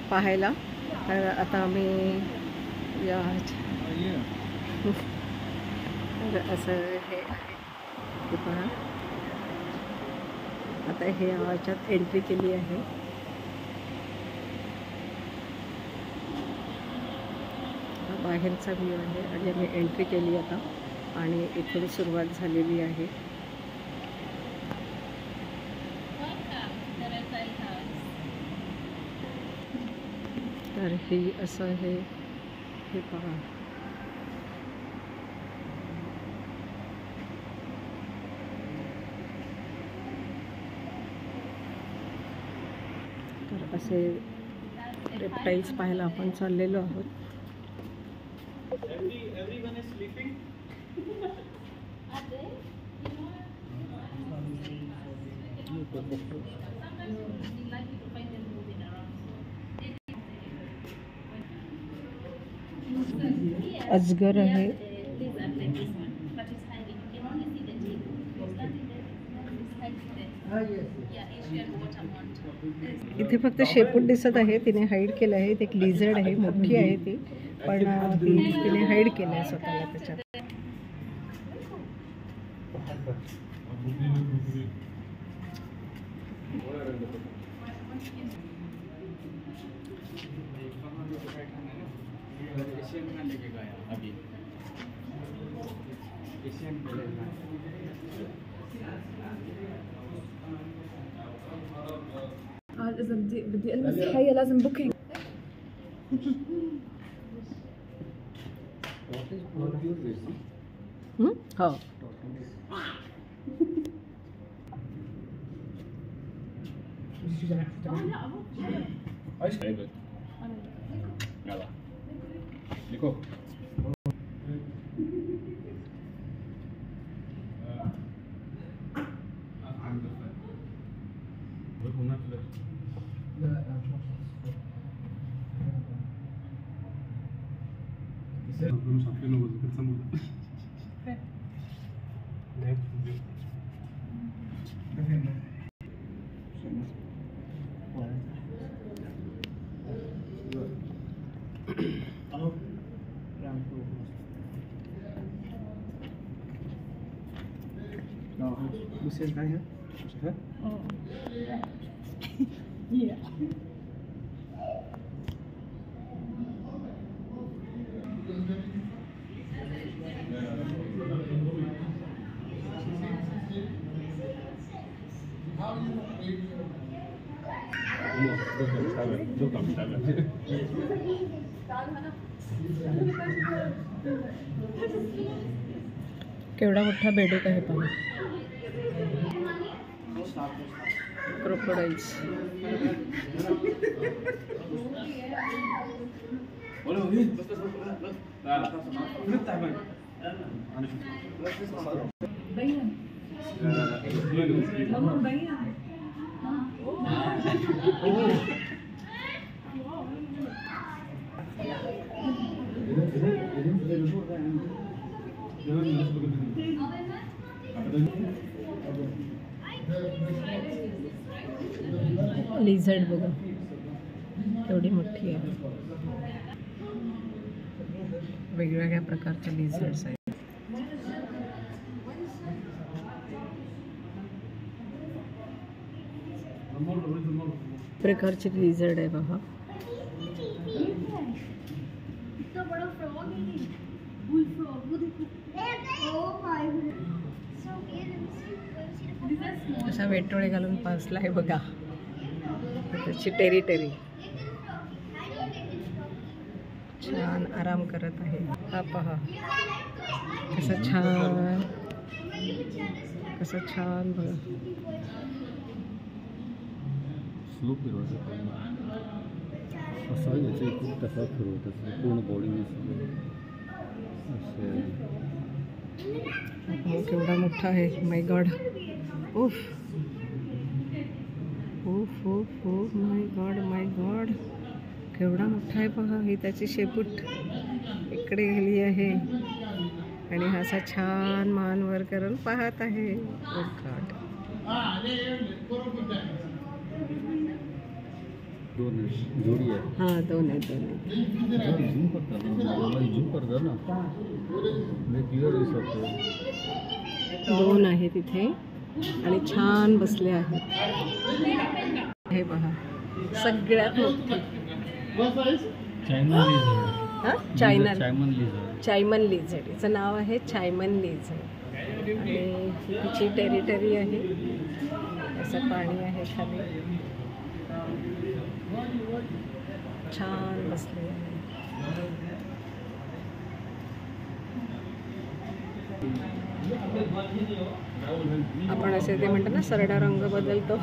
पाहायला. तर आता आम्ही या तर असं हे आहे ते पहा. आता हे याच्यात एंट्री केली आहे. हा बाहेरचा व्ह्यू आहे आणि आम्ही एंट्री केली आता आणि इथून सुरुवात झालेली आहे. तर हे असं आहे, हे पहा. तर असे रेप्टाईल्स पाहायला आपण चाललेलो आहोत. अजगर आहे. इथे फक्त शेपूट दिसत आहे, तिने हाईड केलं आहे. ते एक लिझर्ड आहे, मोठी आहे ती, पण तिने हाईड केलं आहे स्वतःला त्याच्यात. إذا بدي ألمس حية لازم بوكينج. हो. Você vai, né? Yeah. केवढा मोठा बेडूक आहे पहा. क्रोकोडाइल्स. लिझर्ड बघा, एवढी मोठी आहे. वेगवेगळ्या प्रकारचे लिझर्ड्स आहेत. प्रकारचे लिझर्ड आहे बघा. असा वेटोळे घालून पासला आहे बघा. त्याची टेरिटरी. छान आराम करत आहे. हा पहा कसं छान, कसं छान बघा. स्लो फिरवायचं असं याचं खूप तसा फिरवतात पूर्ण बॉडी. हो केवढा मोठा आहे. माय गॉड. उफ उफ उफ उफ. माय गॉड, माय गॉड. केवढा मोठा आहे बघा. ही त्याची शेपूट इकडे गेली आहे आणि हा असा छान मान वर करून पाहत आहे. ओ गॉड. दोन आहे. जोडी आहे. हां, 2 आहेत. झूम करतात झूम करतात ना क्लिअर दिसतो. 2 आहेत इथे आणि छान बसले आहेत. हे पहा, सगळ्यात मोठी चायमन लिझर्ड. हिचं नाव आहे चायमन लिझर्ड आणि तिची टेरिटरी आहे. असं पाणी आहे खाली, छान बसले आहे. आपण असे ते म्हणतो ना सरडा रंग बदलतो,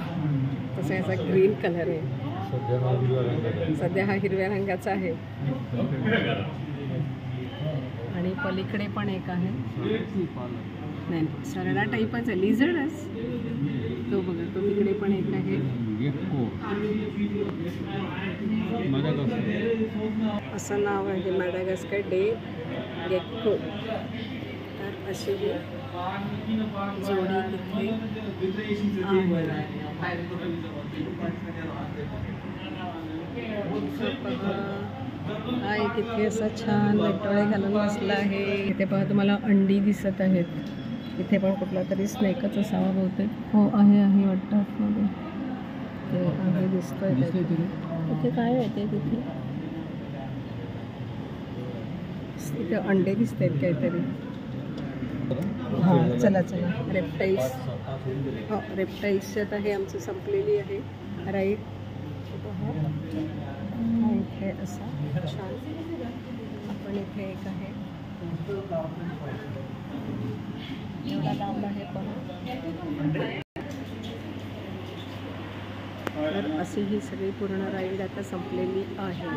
तसा याचा ग्रीन कलर आहे. सध्या हा हिरव्या रंगाचा आहे. आणि पलीकडे पण एक आहे. नाही, सरडा टाईपच आहे, लिझर्डच तो. बघा, तो तिकडे पण एक आहे. असं नाव आहे मॅडागास्कर डे गेक्को. तर अशी ही जोडी तिथे आहे. हा एक इथे असा छान वेटोळे घालून बसला आहे. इथे पहा तुम्हाला अंडी दिसत आहेत. इथे पण कुठला तरी स्नेकच असावा बहुतेक. हो, आहे वाटतं आतमध्ये. ते आहे, दिसतोय. तिथे काय आहे ते? तिथे अंडे दिसत आहेत काहीतरी. हां, चला रेप्टाईल्स. हो, रेप्टाईल्सची आता हे आमचं संपलेली आहे राईड. इथे असा छान आपण इथे एक आहे, एवढा लांब आहे पण. तर अशी ही सगळी पूर्ण राईड आता संपलेली आहे.